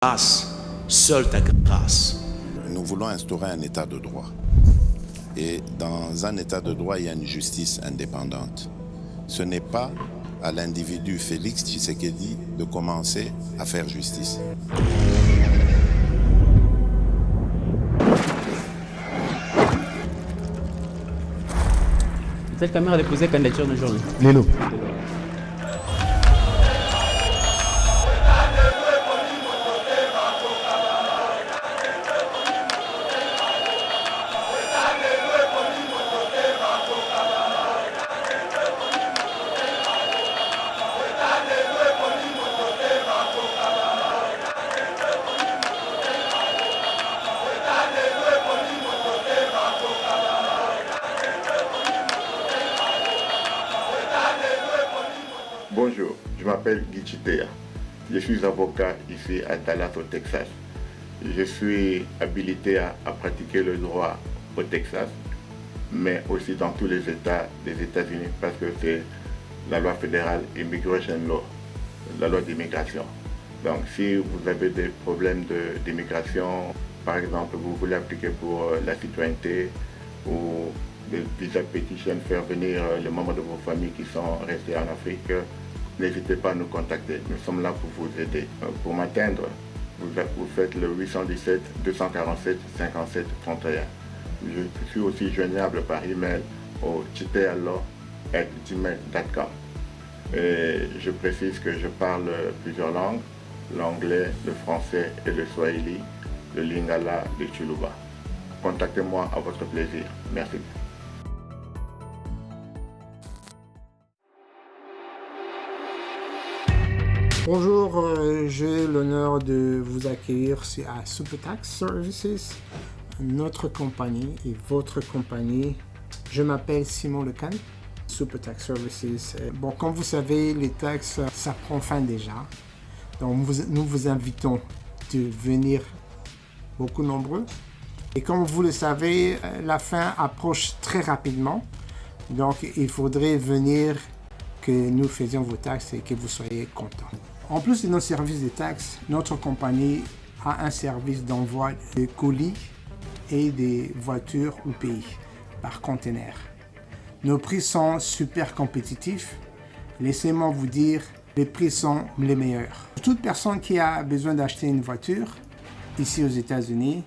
grâce, seule ta grâce. Nous voulons instaurer un état de droit. Et dans un état de droit, il y a une justice indépendante. Ce n'est pas à l'individu Félix Tshisekedi de commencer à faire justice. Cette caméra a déposé candidature de journée. Lélo. Bonjour, je m'appelle Guy Chitea. Je suis avocat ici à Dallas au Texas. Je suis habilité à pratiquer le droit au Texas, mais aussi dans tous les États des États-Unis parce que c'est la loi fédérale Immigration Law, la loi d'immigration. Donc si vous avez des problèmes d'immigration, par exemple vous voulez appliquer pour la citoyenneté ou le visa petition, faire venir les membres de vos familles qui sont restés en Afrique, n'hésitez pas à nous contacter. Nous sommes là pour vous aider. Pour m'atteindre, vous faites le 817 247 57 31. Je suis aussi joignable par email au chitealo@gmail.com. Et je précise que je parle plusieurs langues, l'anglais, le français et le swahili, le lingala, le chuluba. Contactez-moi à votre plaisir. Merci. Bonjour, j'ai l'honneur de vous accueillir à Super Tax Services, notre compagnie et votre compagnie. Je m'appelle Simon Lecan, Super Tax Services. Bon, comme vous savez, les taxes, ça prend fin déjà. Donc, nous vous invitons de venir beaucoup nombreux. Et comme vous le savez, la fin approche très rapidement. Donc, il faudrait venir que nous faisions vos taxes et que vous soyez contents. En plus de nos services de taxes, notre compagnie a un service d'envoi de colis et des voitures au pays par conteneur. Nos prix sont super compétitifs. Laissez-moi vous dire, les prix sont les meilleurs. Toute personne qui a besoin d'acheter une voiture ici aux États-Unis,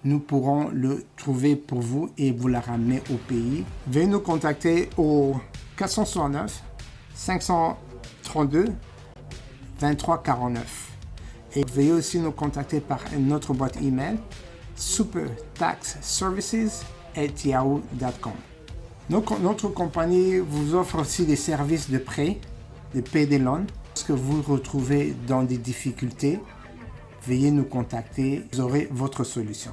nous pourrons le trouver pour vous et vous la ramener au pays. Veuillez nous contacter au 469 532 2349. Et veuillez aussi nous contacter par notre boîte email supertaxservices@yahoo.com. Notre compagnie vous offre aussi des services de prêt, de payday loan. Lorsque vous vous retrouvez dans des difficultés, veuillez nous contacter, vous aurez votre solution.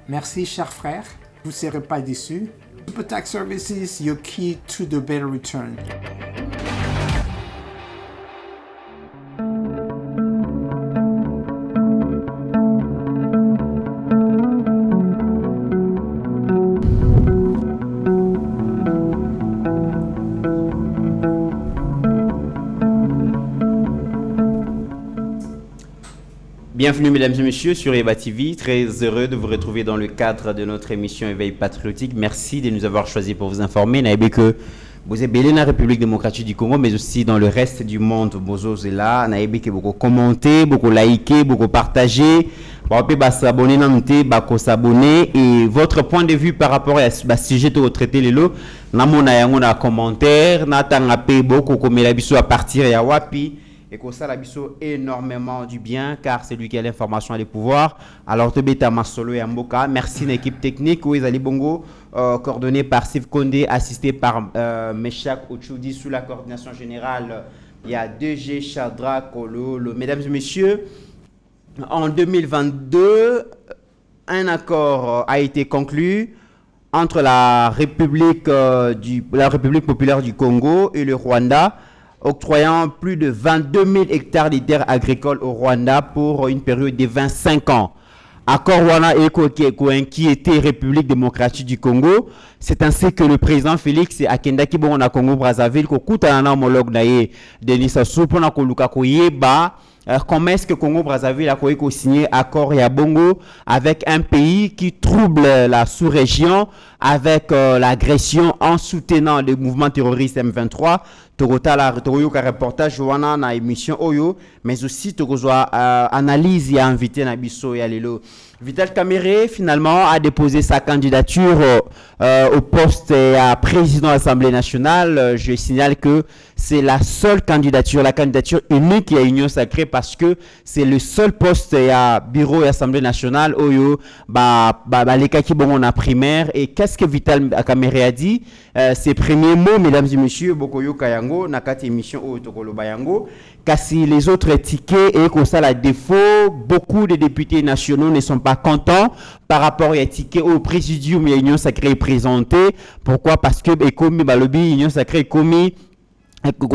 Merci, chers frères. Vous ne serez pas déçus. Super Tax Services, your key to the better return. Bienvenue mesdames et messieurs sur Eva TV, très heureux de vous retrouver dans le cadre de notre émission Éveil patriotique. Merci de nous avoir choisis pour vous informer. Naïbe que vous êtes belé dans la République démocratique du Congo, mais aussi dans le reste du monde. Bozo est là. Naïbe que beaucoup commenter, beaucoup liker, beaucoup partager. Vous s'abonner, s'abonner et votre point de vue par rapport à ce sujet de traiter les lots. Namona commentaire, natangapé beaucoup comme la biso à partir ya wapi. Et que ça, la biso énormément du bien, car c'est lui qui a l'information et le pouvoir. Alors, te beta Masolo et Amboka. Merci à l'équipe technique, oui, Ali Bongo, coordonné par Steve Condé, assisté par Meshak Ochoudi sous la coordination générale. Il y a 2G Chadra Kolo. Mesdames et messieurs, en 2022, un accord a été conclu entre la République populaire du Congo et le Rwanda, octroyant plus de 22 000 hectares de terres agricoles au Rwanda pour une période de 25 ans. Accord Rwanda et inquiété République démocratique du Congo. C'est ainsi que le président Félix Akendaki bon na Congo Brazzaville ko kutana na homologue na ye Denis Sassou pour na koluka koyeba comment est-ce que Congo-Brazzaville a signé accord et à Bongo avec un pays qui trouble la sous-région avec l'agression en soutenant le mouvement terroriste M23. Togotala Togoyoka reportage wana na émission Oyo, mais aussi Togozoa analyse et invité Nabiso et Alelo. Vital Kamerhe finalement a déposé sa candidature au poste à président de l'Assemblée nationale. Je signale que c'est la seule candidature, la candidature unique à Union Sacrée parce que c'est le seul poste à bureau et Assemblée nationale Oyo les cas qui bon en primaire. Et qu'est-ce que Vital Kamerhe a dit? Ses premiers mots, mesdames et messieurs, Bokoyo Kayango, Nakati émission Oyo Tokolo Bayango. Kasi les autres tickets et comme ça la défaut, beaucoup de députés nationaux ne sont pas contents par rapport à ticket au présidium et Union Sacrée présenté. Pourquoi? Parce que comme Balobi Union Sacrée commis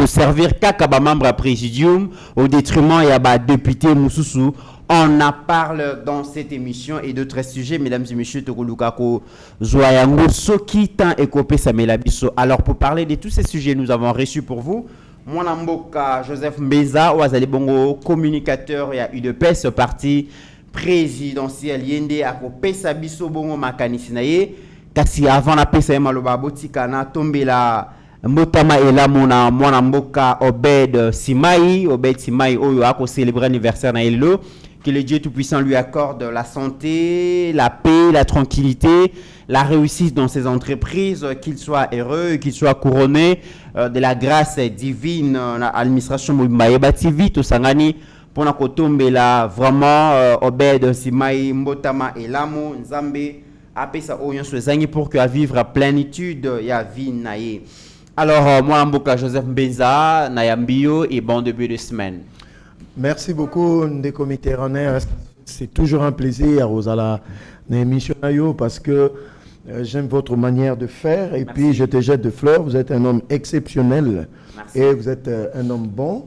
servir qu'à membre à présidium au détriment et à député Moussoussou. On en parle dans cette émission et d'autres sujets, mesdames et messieurs, Togolukako Zoayango, Soki Tan et Kopé Samelabiso. Alors, pour parler de tous ces sujets, nous avons reçu pour vous mon amboka Joseph Mbeza, Ouazali Bongo, communicateur et à UDPS, parti présidentiel Yende, à Kopé Sabiso Bongo Makanisinaye, kasi avant la PSA Maloba Botikana, tombé la Motama et là mon amboka Obed Simai, Oyo, a célébré l'anniversaire na Elo. Que le Dieu Tout-Puissant lui accorde la santé, la paix, la tranquillité, la réussite dans ses entreprises, qu'il soit heureux, qu'il soit couronné de la grâce divine. L'administration Maïba TV, tout sangani, pour la kotombe là, vraiment, Obed, Simai, Mbotama et Lamo, Nzambe, apesa Oyon Swezangi pour que à vivre à plénitude, ya vie naïe. Alors, moi, Mboka Joseph Mbenza, Nayambio et bon début de semaine. Merci beaucoup, Ndeko Mitterrandais. C'est toujours un plaisir, Rosala, l'émission parce que j'aime votre manière de faire et puis je te jette de fleurs. Vous êtes un homme exceptionnel. Merci. Et vous êtes un homme bon.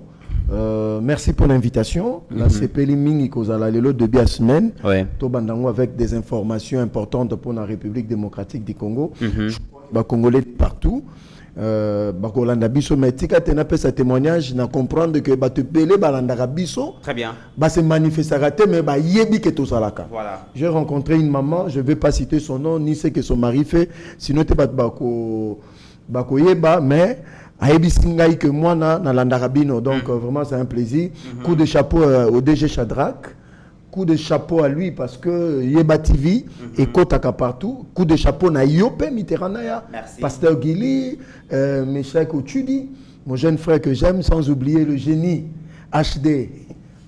Merci pour l'invitation. La CPLI Mingi Kozala, le début de la semaine, Tobandango avec des informations importantes pour la République démocratique du Congo. Congolais partout. Bakolanda biso mais tika tena pesa témoignage na comprendre que ba te belé balanda biso très bien ba se manifestera te mais ba yebi que to salaka. Voilà, j'ai rencontré une maman, je vais pas citer son nom ni ce que son mari fait, sinon te ba bako yeba mais ayebi singai que moi na landa bino donc vraiment c'est un plaisir. Coup de chapeau au DG Shadrach. Coup de chapeau à lui parce que Yeba TV et Kotaka partout. Coup de chapeau na Yopé Mitterrandaya, Pasteur Guili, Meshach Ochudi, mon jeune frère que j'aime, sans oublier le génie HD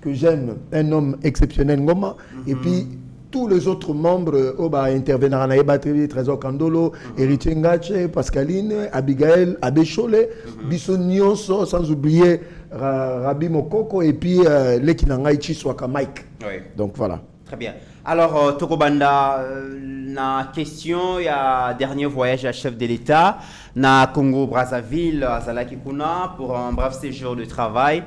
que j'aime, un homme exceptionnel Ngoma, et puis tous les autres membres intervenir en Yeba TV, Trésor Kandolo, Héritier Ngache, Pascaline, Abigail, Abécholé, Bissonionso, sans oublier Rabi Mokoko et puis Lekinanga Ichiswaka Mike. Oui. Donc voilà. Très bien. Alors, Tokobanda, na question, il y a dernier voyage à chef de l'État, na Congo-Brazzaville, à Zalakikuna, pour un bref séjour de travail.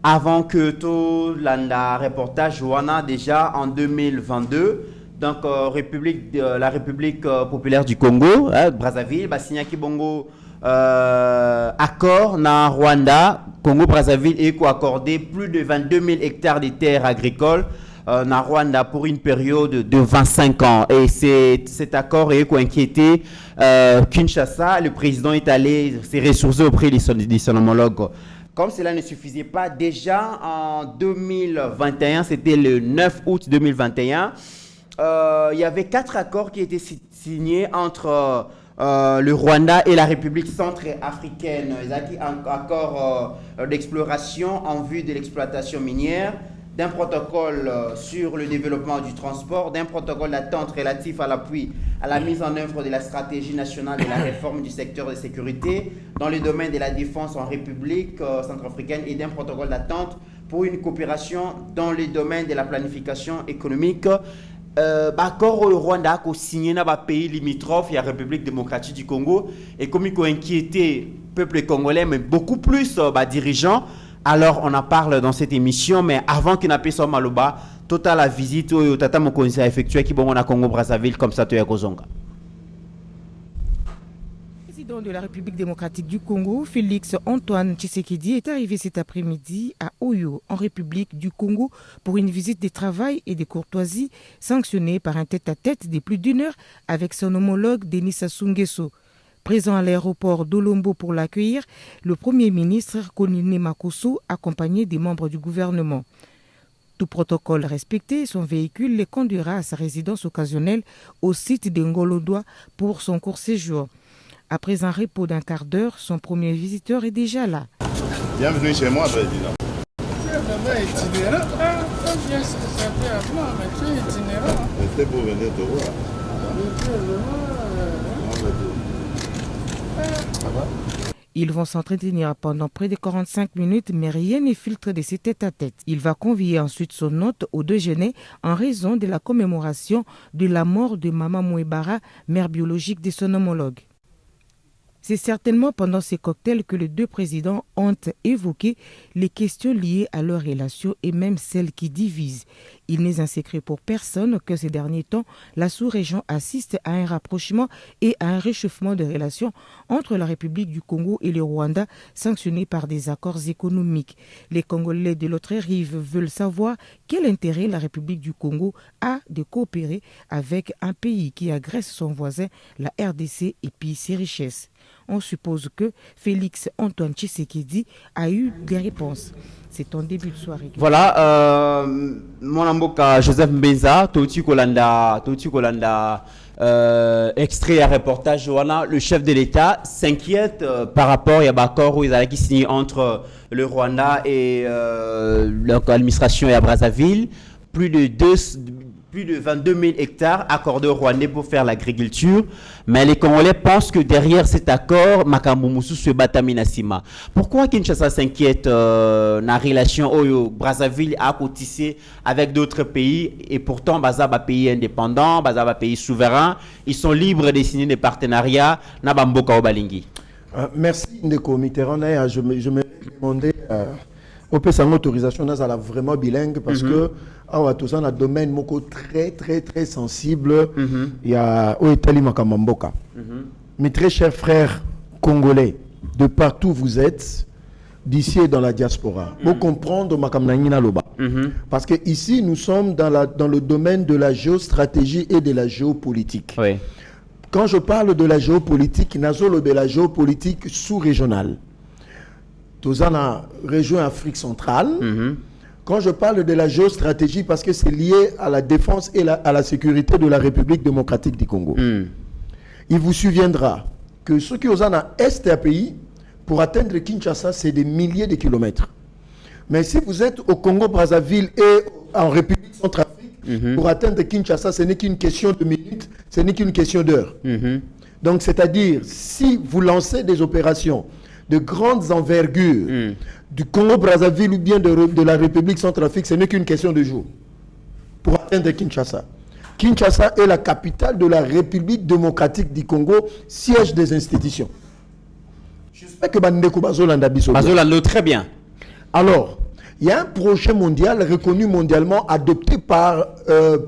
Avant que tout l'anda reportage, Joana, déjà en 2022, donc la République populaire du Congo, Brazzaville, signé Kibongo. Accord na Rwanda, Congo-Brazzaville et accordé plus de 22 000 hectares de terres agricoles na Rwanda pour une période de 25 ans. Et cet accord est inquiété Kinshasa. Le président est allé se ressourcer auprès de son homologue. Comme cela ne suffisait pas, déjà en 2021, c'était le 9 août 2021, il y avait 4 accords qui étaient signés entre le Rwanda et la République centrafricaine. Il y a un accord d'exploration en vue de l'exploitation minière, d'un protocole sur le développement du transport, d'un protocole d'attente relatif à l'appui à la mise en œuvre de la stratégie nationale de la réforme du secteur de sécurité dans le domaine de la défense en République centrafricaine et d'un protocole d'attente pour une coopération dans le domaine de la planification économique. Accord au Rwanda a signé dans les pays limitrophes, il y a la République démocratique du Congo, et comme il a inquiété le peuple congolais, mais beaucoup plus dirigeants. Alors on en parle dans cette émission, mais avant qu'il n'appelle ça Maloba, total la visite au Tata Mokonzi a effectué qui bon on a Congo Brazzaville comme ça tu es Kozonga. président de la République démocratique du Congo, Félix Antoine Tshisekedi, est arrivé cet après-midi à Oyo, en République du Congo, pour une visite de travail et de courtoisie sanctionnée par un tête-à-tête de plus d'1 heure avec son homologue Denis Sassou Nguesso. Présent à l'aéroport d'Olombo pour l'accueillir, le Premier ministre Konine Makosso, accompagné des membres du gouvernement. Tout protocole respecté, son véhicule les conduira à sa résidence occasionnelle au site d'Ngolodoa pour son court séjour. Après un repos d'1 quart d'heure, son premier visiteur est déjà là. Bienvenue chez moi, président. C'était pour venir te voir. Ils vont s'entretenir pendant près de 45 minutes, mais rien n'est filtré de ces tête-à-tête. Il va convier ensuite son hôte au déjeuner en raison de la commémoration de la mort de Mama Mouebara, mère biologique de son homologue. C'est certainement pendant ces cocktails que les deux présidents ont évoqué les questions liées à leur relation et même celles qui divisent. Il n'est un secret pour personne que ces derniers temps, la sous-région assiste à un rapprochement et à un réchauffement de relations entre la République du Congo et le Rwanda, sanctionnés par des accords économiques. Les Congolais de l'autre rive veulent savoir quel intérêt la République du Congo a de coopérer avec un pays qui agresse son voisin, la RDC, et puis ses richesses. On suppose que Félix Antoine Tshisekedi a eu des réponses. C'est en début de soirée. Voilà, mon amboka Joseph Mbenza, Toti Kolanda, extrait à reportage Johanna, le chef de l'État s'inquiète par rapport à l'accord où ils ont signé entre le Rwanda et l'administration et à Brazzaville. Plus de 22 000 hectares accordés aux Rwandais pour faire l'agriculture. Mais les Congolais pensent que derrière cet accord, Makambo Moussou se batamina sima. Pourquoi Kinshasa s'inquiète dans la relation où Brazzaville a cotissé avec d'autres pays et pourtant Bazaba pays indépendant, Bazaba pays souverain, ils sont libres de signer des partenariats na Bamboka Obalingi. Merci Ndeko Mitterrand. Je me demandais au peu sans autorisation, nous sommes vraiment bilingue parce que tout ça, un domaine moko très sensible. Il y a Oetali Makamamboka. Mes très chers frères congolais, de partout où vous êtes, d'ici et dans la diaspora, pour comprendre Makamnangina Loba. Parce que ici, nous sommes dans le domaine de la géostratégie et de la géopolitique. Oui. Quand je parle de la géopolitique, nazolo de la géopolitique sous-régionale. Dans la région Afrique centrale. Quand je parle de la géostratégie, parce que c'est lié à la défense et à la sécurité de la République démocratique du Congo. Il vous souviendra que ceux qui sont dans l'Est du pays, pour atteindre Kinshasa, c'est des milliers de kilomètres. Mais si vous êtes au Congo-Brazzaville et en République centrafrique, pour atteindre Kinshasa, ce n'est qu'une question de minutes, ce n'est qu'une question d'heures. Donc, c'est-à-dire, si vous lancez des opérations de grandes envergures du Congo-Brazzaville ou bien de la République centrafrique, ce n'est qu'une question de jours pour atteindre Kinshasa. Kinshasa est la capitale de la République démocratique du Congo, siège des institutions. J'espère que Bandeko Bazolanda Biso. Bazolanda, très bien. Alors, il y a un projet mondial reconnu mondialement, adopté par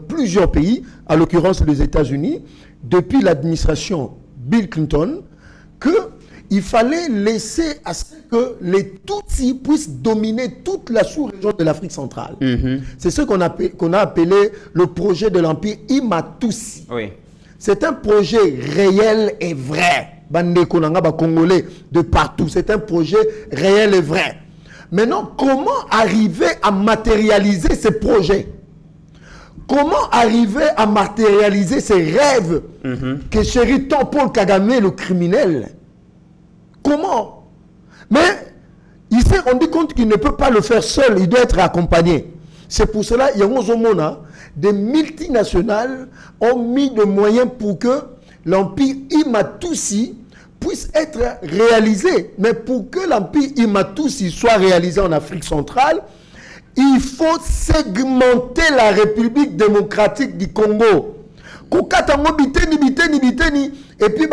plusieurs pays, à l'occurrence les États-Unis, depuis l'administration Bill Clinton, qu'il fallait laisser à ce que les Tutsis puissent dominer toute la sous-région de l'Afrique centrale. C'est ce qu'on a appelé le projet de l'Empire Imatusi. Oui. C'est un projet réel et vrai. Bande Konanga Congolais de partout. C'est un projet réel et vrai. Maintenant, comment arriver à matérialiser ces projets? Comment arriver à matérialiser ces rêves que chérit tant Paul Kagame, le criminel? Comment? Mais il s'est rendu compte qu'il ne peut pas le faire seul, il doit être accompagné. C'est pour cela que des multinationales ont mis des moyens pour que l'Empire Imatusi puisse être réalisé. Mais pour que l'Empire Imatusi soit réalisé en Afrique centrale, il faut segmenter la République démocratique du Congo. Et puis,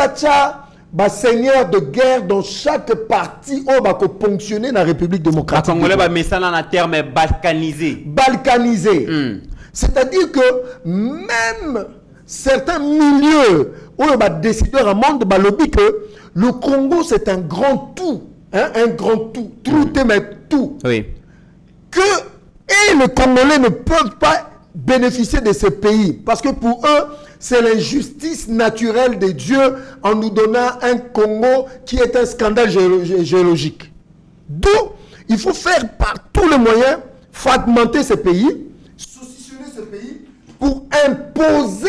seigneur de guerre dans chaque partie où va ponctionner la République démocratique. Mais ça dans un terme balkanisé. Balkanisé. C'est-à-dire que même certains milieux où les décideurs à monde lobby que Le Congo, c'est un grand tout. Hein, un grand tout. Tout, mais tout. Oui. Et les Congolais ne peuvent pas bénéficier de ce pays. Parce que pour eux, c'est l'injustice naturelle de Dieu en nous donnant un Congo qui est un scandale géologique. D'où il faut faire par tous les moyens fragmenter ce pays, saucissonner ce pays pour imposer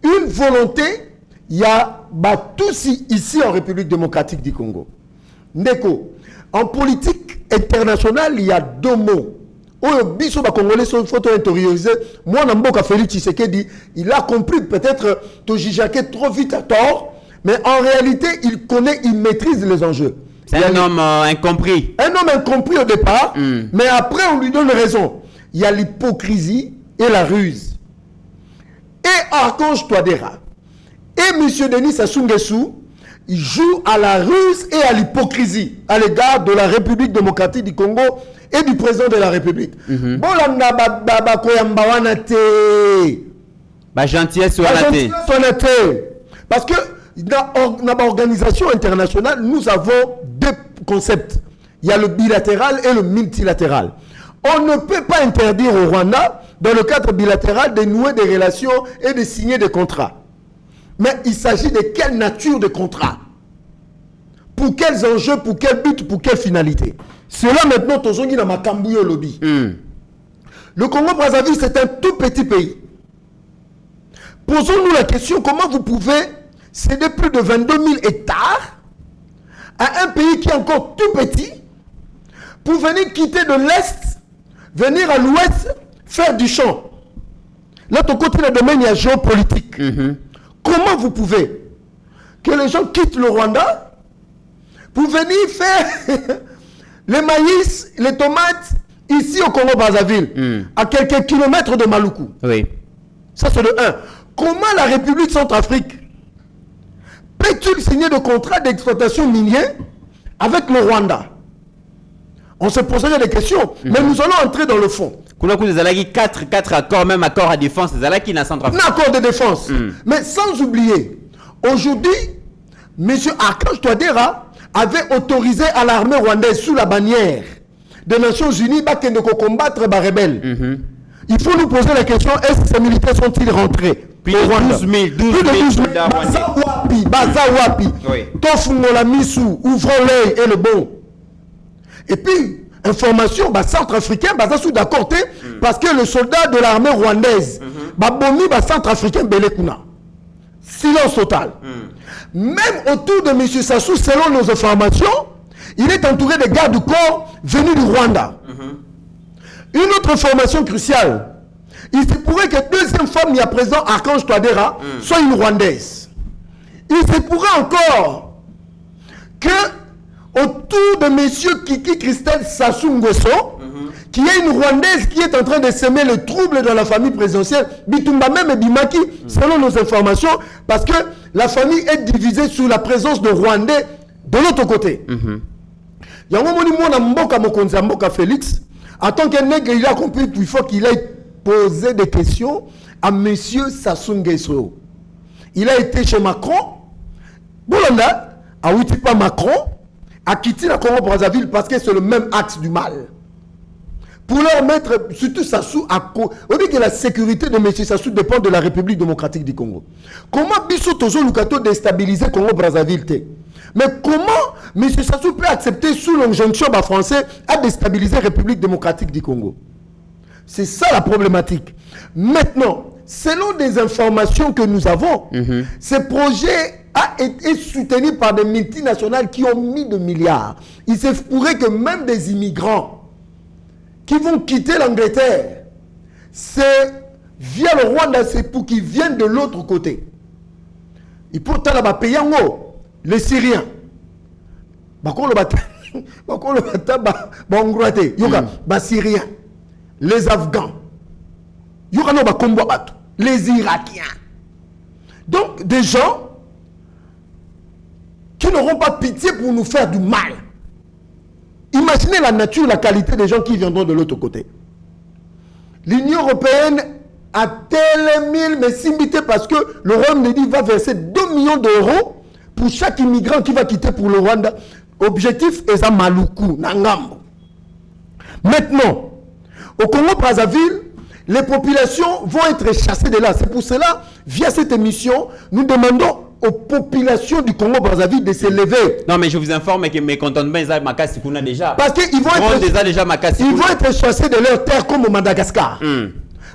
une volonté. Il y a tous ici en République démocratique du Congo. Ndeko, en politique internationale, il y a deux mots. Biso ba Congolais sont faut intérioriser. Moi, Namboka Félix Tshisekedi, il a compris peut-être que Jijake trop vite à tort, mais en réalité, il connaît, il maîtrise les enjeux. C'est un homme incompris. Un homme incompris au départ, mais après on lui donne raison. Il y a l'hypocrisie et la ruse. Et Archange Touadéra et M. Denis Sassou Nguesso, ils jouent à la ruse et à l'hypocrisie à l'égard de la République démocratique du Congo et du président de la République. Bolanda baba koyamba wana te. Ba gentillesse wana te. Parce que dans l'organisation internationale, nous avons deux concepts. Il y a le bilatéral et le multilatéral. On ne peut pas interdire au Rwanda, dans le cadre bilatéral, de nouer des relations et de signer des contrats. Mais il s'agit de quelle nature de contrat? Pour quels enjeux, pour quel but, pour quelle finalité? Cela maintenant, Tozongi na Makambouyo lobby. Le Congo-Brazzaville, c'est un tout petit pays. Posons-nous la question, comment vous pouvez céder plus de 22 000 hectares à un pays qui est encore tout petit pour venir quitter de l'Est, venir à l'Ouest, faire du champ? Là, ton côté, le domaine, il y a géopolitique. Comment vous pouvez que les gens quittent le Rwanda pour venir faire les maïs, les tomates ici au Congo-Brazzaville, à quelques kilomètres de Maluku? Oui. Ça, c'est le 1. Comment la République Centrafrique peut-il signer de contrats d'exploitation minière avec le Rwanda? On se poserait des questions, mais nous allons entrer dans le fond. Kuna ku zalaki 4 accords, même accord à défense, zalaki na Centrafrique. Un accord de défense. Mais sans oublier, aujourd'hui, M. Archange Touadéra avait autorisé à l'armée rwandaise sous la bannière des Nations Unies de combattre les rebelles. Il faut nous poser la question, est-ce que ces militaires sont-ils rentrés? Plus de 12 000 soldats rwandais. Baza Wapi, Tofungola Missou, ouvrons l'œil et le bon. Et puis, information, centrafricain, sous d'accord, parce que le soldat de l'armée rwandaise, bomi, centrafricain, Belekuna. Silence total. Même autour de M. Sassou, selon nos informations, il est entouré de gardes du corps venus du Rwanda. Une autre information cruciale, il se pourrait que deuxième femme, il y a présent Archange Touadéra, soit une Rwandaise. Il se pourrait encore que autour de M. Kiki Christelle Sassou Nguesso, qui est une Rwandaise qui est en train de semer le trouble dans la famille présidentielle, Bitumba même et Bimaki, selon nos informations, parce que la famille est divisée sous la présence de Rwandais de l'autre côté. Il y a un moment où Mboka Mokonzi, Mboka Félix, en tant que nègre, il a compris qu'il faut qu'il ait posé des questions à M. Sassou Nguesso. Il a été chez Macron, Bolanda, a Witipa Macron, a quitté la Congo-Brazzaville parce que c'est le même axe du mal. Pour leur mettre, surtout Sassou, on dit que la sécurité de M. Sassou dépend de la République démocratique du Congo. Comment Bissot Tozo Lukato déstabiliser Congo-Brazzaville? Mais comment M. Sassou peut accepter sous l'injonction français à déstabiliser la République démocratique du Congo? C'est ça la problématique. Maintenant, selon des informations que nous avons, ce projet a été soutenu par des multinationales qui ont mis de milliards. Il se pourrait que même des immigrants qui vont quitter l'Angleterre, c'est via le Rwanda, c'est pour qu'ils viennent de l'autre côté. Et pourtant, là-bas, payango, les Syriens, Syriens, les Afghans, les Irakiens. Donc, des gens qui n'auront pas pitié pour nous faire du mal. Imaginez la nature, la qualité des gens qui viendront de l'autre côté. L'Union européenne a tel mille mais s'imiter parce que le Royaume-Uni va verser 2 millions d'euros pour chaque immigrant qui va quitter pour le Rwanda, objectif est à Maluku, Nangambo. Maintenant, au Congo-Brazzaville, les populations vont être chassées de là. C'est pour cela, via cette émission, nous demandons aux populations du Congo-Brazzaville de se lever. Non, mais je vous informe que mes contents de Makassi Kuna déjà. Parce qu'ils vont être chassés de leur terre comme au Madagascar.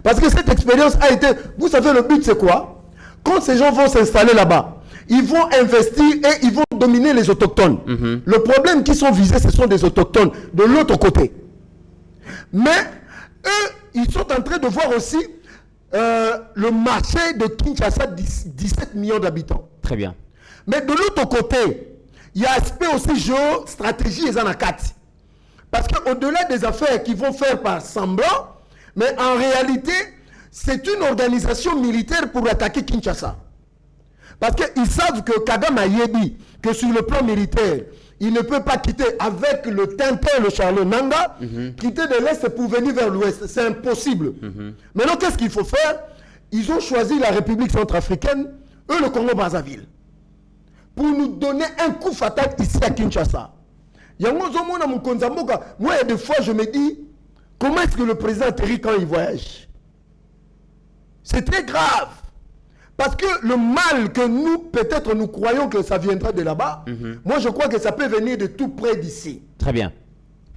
Parce que cette expérience a été... Vous savez, le but c'est quoi? Quand ces gens vont s'installer là-bas, ils vont investir et ils vont dominer les autochtones. Le problème qui sont visés, ce sont des autochtones de l'autre côté. Mais eux, ils sont en train de voir aussi le marché de Kinshasa, 17 millions d'habitants. Très bien. Mais de l'autre côté, il y a aspect aussi géostratégie et zanakati. Parce qu'au-delà des affaires qu'ils vont faire par semblant, mais en réalité, c'est une organisation militaire pour attaquer Kinshasa. Parce qu'ils savent que Kagame a dit que sur le plan militaire, il ne peut pas quitter avec le Tintin, le Charles Nanga, quitter de l'Est pour venir vers l'Ouest. C'est impossible. Maintenant, qu'est-ce qu'il faut faire? Ils ont choisi la République centrafricaine, eux le Congo-Brazzaville, pour nous donner un coup fatal ici à Kinshasa. Moi, il y a des fois, je me dis, comment est-ce que le président atterrit quand il voyage? C'est très grave. Parce que le mal que nous, peut-être nous croyons que ça viendra de là-bas, moi je crois que ça peut venir de tout près d'ici. Très bien.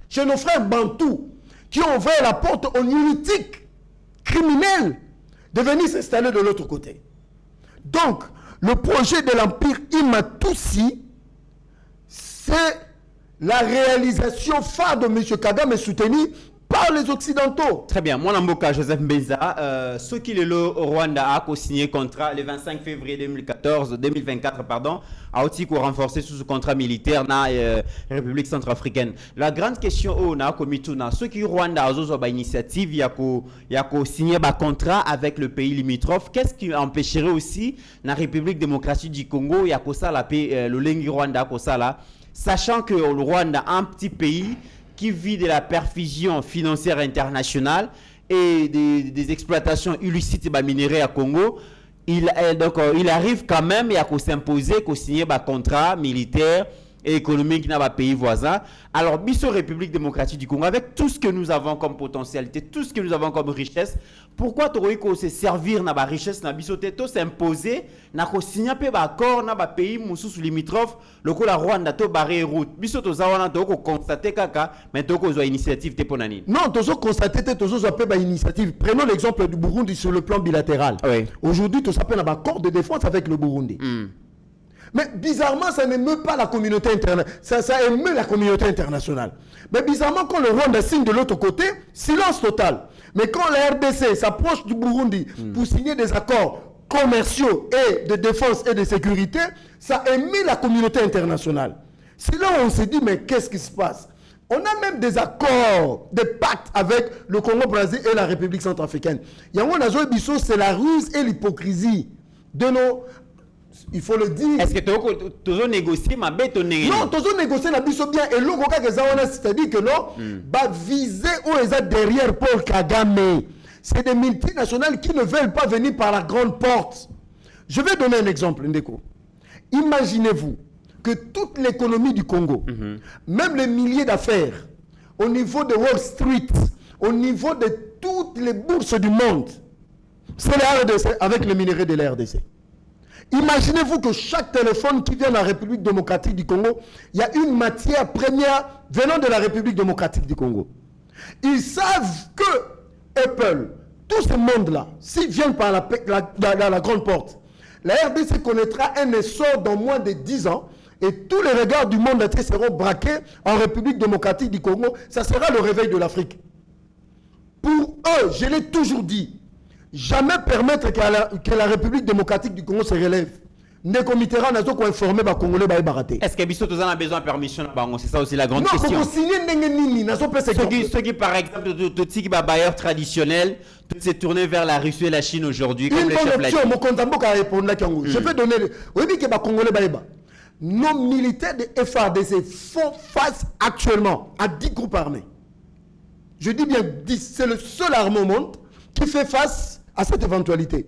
Chez nos frères Bantous, qui ont ouvert la porte aux lunatiques criminels de venir s'installer de l'autre côté. Donc, le projet de l'Empire Imatoussi, c'est la réalisation phare de M. Kagame soutenue par les Occidentaux. Très bien. Moi, Namboka Joseph Mbeza, ce qui est au Rwanda a signé contrat le 25 février 2024, a aussi renforcé sous ce contrat militaire dans la République centrafricaine. La grande question, ce qui Rwanda a une initiative, il y a signé un contrat avec le pays limitrophe. Qu'est-ce qui empêcherait aussi la République démocratique du Congo, il y a ça la paix, le Lengi Rwanda, sachant que le Rwanda, un petit pays qui vit de la perfusion financière internationale et des exploitations illicites minerais à Congo, il arrive quand même à s'imposer, à signer un contrat militaire et économique dans les pays voisins. Alors, Bisso République démocratique du Congo, avec tout ce que nous avons comme potentialité, tout ce que nous avons comme richesse, pourquoi tu aurais se servir dans la richesse dans Bisso Teto, s'imposer, na signer un accord dans les pays sous limitrophes, le coup la Rwanda to barré route. Bisso to zawana to constater kaka, mais to ko zo initiative te ponani. Non, to zo constater te to zo appelle ba initiative. Prenons l'exemple du Burundi sur le plan bilatéral. Oui. Aujourd'hui, to s'appelle un accord de défense avec le Burundi. Mais bizarrement, ça n'émeut pas la communauté internationale. Ça émeut la communauté internationale. Mais bizarrement, quand le Rwanda signe de l'autre côté, silence total. Mais quand la RDC s'approche du Burundi pour signer des accords commerciaux et de défense et de sécurité, ça émet la communauté internationale. C'est là où on se dit, mais qu'est-ce qui se passe? On a même des accords, des pactes avec le Congo-Brazzaville et la République centrafricaine. Yango Nazo Bisso, c'est la ruse et l'hypocrisie de nos... Il faut le dire. Est-ce que tu as négocié ma bête ou non, tu as négocié la biso bien. Et l'autre, c'est-à-dire que non, va viser où est derrière Paul Kagame. C'est des multinationales qui ne veulent pas venir par la grande porte. Je vais donner un exemple, Ndeko. Imaginez-vous que toute l'économie du Congo, même les milliers d'affaires, au niveau de Wall Street, au niveau de toutes les bourses du monde, c'est la RDC avec le minerai de la RDC. Imaginez-vous que chaque téléphone qui vient de la République démocratique du Congo, il y a une matière première venant de la République démocratique du Congo. Ils savent que Apple, tout ce monde-là, s'ils viennent par la grande porte, la RDC connaîtra un essor dans moins de 10 ans et tous les regards du monde entier seront braqués en République démocratique du Congo. Ça sera le réveil de l'Afrique. Pour eux, je l'ai toujours dit, jamais permettre que la République démocratique du Congo se relève. Neko Mitterrand n'a pas informé les Congolais ba baraté. Est-ce que Bisso a besoin de permission? C'est ça aussi la grande question. Non, pour signer nini, n'a pas ceux qui par exemple tout qui bailleurs traditionnels, tout s'est tourné vers la Russie et la Chine aujourd'hui comme les chefs option, mon contambo ka répondre là kango. Je vais donner oui que ba Congolais ba. Nos militaires de FARDC font face actuellement à 10 groupes armés. Je dis bien 10, c'est le seul armée au monde qui fait face à cette éventualité.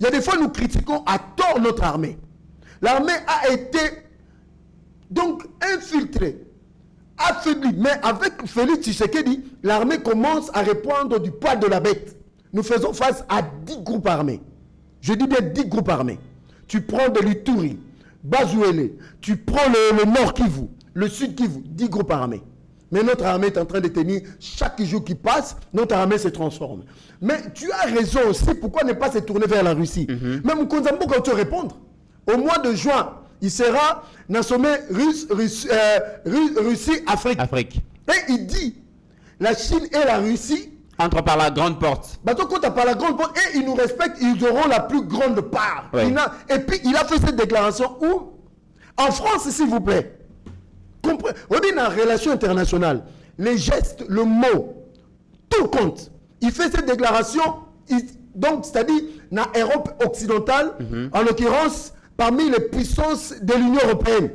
Il y a des fois, nous critiquons à tort notre armée. L'armée a été donc infiltrée, affaiblie. Mais avec Félix Tshisekedi, l'armée commence à répondre du poids de la bête. Nous faisons face à 10 groupes armés. Je dis bien 10 groupes armés. Tu prends de l'Ituri, Bazouélé, tu prends le Nord Kivu, le Sud Kivu, 10 groupes armés. Mais notre armée est en train de tenir, chaque jour qui passe, notre armée se transforme. Mais tu as raison aussi, pourquoi ne pas se tourner vers la Russie? Même Konzambo, quand tu répondre, au mois de juin, il sera dans le sommet Russie-Afrique. Afrique. Et il dit, la Chine et la Russie entre par la grande porte. donc quand tu as par la grande porte, et ils nous respectent, ils auront la plus grande part. Oui. Et puis il a fait cette déclaration où? En France, s'il vous plaît. On dit dans la relation internationale, les gestes, le mot, tout compte. Il fait cette déclaration, donc c'est-à-dire dans l'Europe occidentale, en l'occurrence, parmi les puissances de l'Union européenne.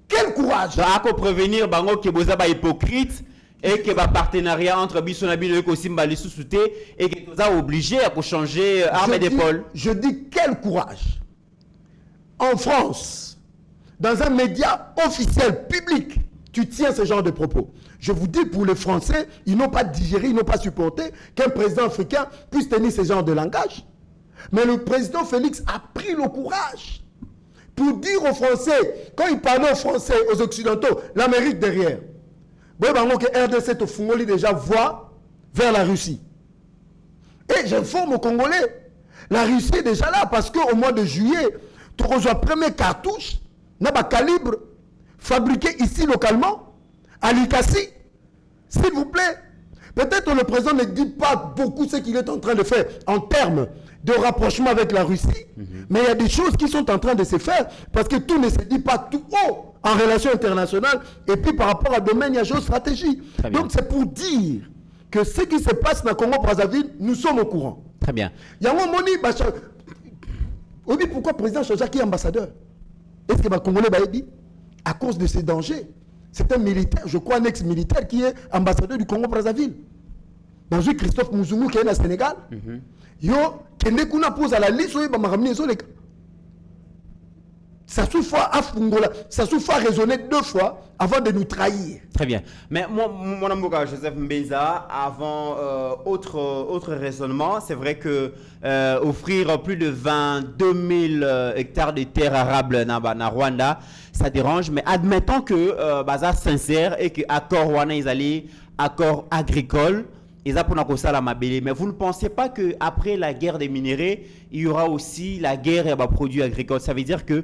Quel courage! Donc, à prévenir bango que vous êtes hypocrite et que le partenariat entre Bissonabino et Kosimbali sous-souté et que vous êtes obligé à changer arme d'épaule. Je dis quel courage! En France, dans un média officiel, public, tu tiens ce genre de propos. Je vous dis, pour les Français, ils n'ont pas digéré, ils n'ont pas supporté qu'un président africain puisse tenir ce genre de langage. Mais le président Félix a pris le courage pour dire aux Français, quand il parlait aux Français, aux Occidentaux, l'Amérique derrière. Vous voyez que RDC Fungoli déjà voit vers la Russie. Et j'informe aux Congolais, la Russie est déjà là parce qu'au mois de juillet, tu reçois la première cartouche, n'a pas calibre, fabriqué ici localement, à Likasi. S'il vous plaît. Peut-être le président ne dit pas beaucoup ce qu'il est en train de faire en termes de rapprochement avec la Russie, mais il y a des choses qui sont en train de se faire parce que tout ne se dit pas tout haut en relation internationale et puis par rapport à domaine, il y a géostratégie. Donc c'est pour dire que ce qui se passe dans le Congo-Brazzaville, nous sommes au courant. Très bien. Il y a un moment donné, pourquoi le président Chojaki est ambassadeur? Est-ce que les Congolais va dit? À cause de ces dangers. C'est un militaire, je crois un ex-militaire qui est ambassadeur du Congo-Brazzaville. Dans un Christophe Mouzumou qui est au Sénégal. Yo, Kendekuna pose à la liste, ça souffre à raisonner 2 fois avant de nous trahir. Très bien. Mais mon amour Joseph Mbenza, avant autre raisonnement, c'est vrai que offrir plus de 22 000 hectares de terres arables dans Rwanda, ça dérange. Mais admettons que Baza sincère et que accord Rwanda, ils allaient accord agricole. Mais vous ne pensez pas qu'après la guerre des minéraux, il y aura aussi la guerre des produits agricoles? Ça veut dire que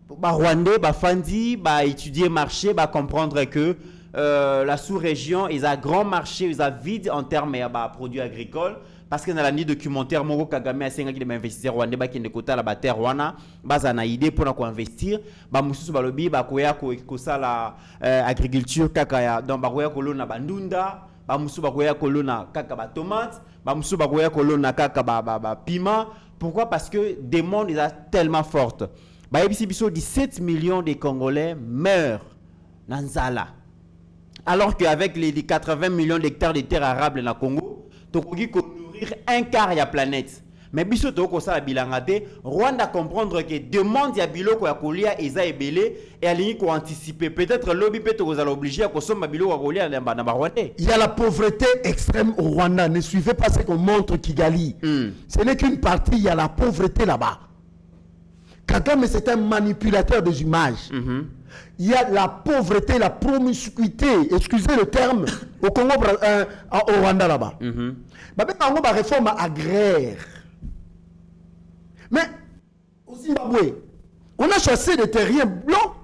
Rwandais, Fandi, étudier le marché, comprendre que la sous-région, ils ont un grand marché, ils ont vide en termes de produits agricoles. Parce que dans l'année documentaire, Moko Kagame a 5 ans qui investisseurs rwandais qui ne côté la terre rwanda, bazana idée pour investir, mususu balobi bakoya ko sala agriculture kaka dans bakoya kolona bandunda, mususu bakoya kolona kaka ba tomate, mususu bakoya kolona kaka ba piment. Pourquoi? Parce que demande est tellement forte. Ici 17 millions de Congolais meurent dans Nzala. Alors qu'avec les 80 millions d'hectares de terres arables dans le Congo, Tokogi nourrir un quart de la planète. Mais biso toko ça la bilangate, Rwanda comprendre que demande ya biloko ya kolia eza ebele et alingi ko anticiper peut-être lobby peut vous allez obliger à consommer biloko ya kolia na Rwandais. Il y a la pauvreté extrême au Rwanda, ne suivez pas ce qu'on montre Kigali. Ce n'est qu'une partie, il y a la pauvreté là-bas. Kagame c'est un manipulateur des images. Il y a la pauvreté, la promiscuité, excusez le terme, au Congo, au Rwanda là-bas. On a réforme agraire. Mais au Zimbabwe, on a chassé des terriens blancs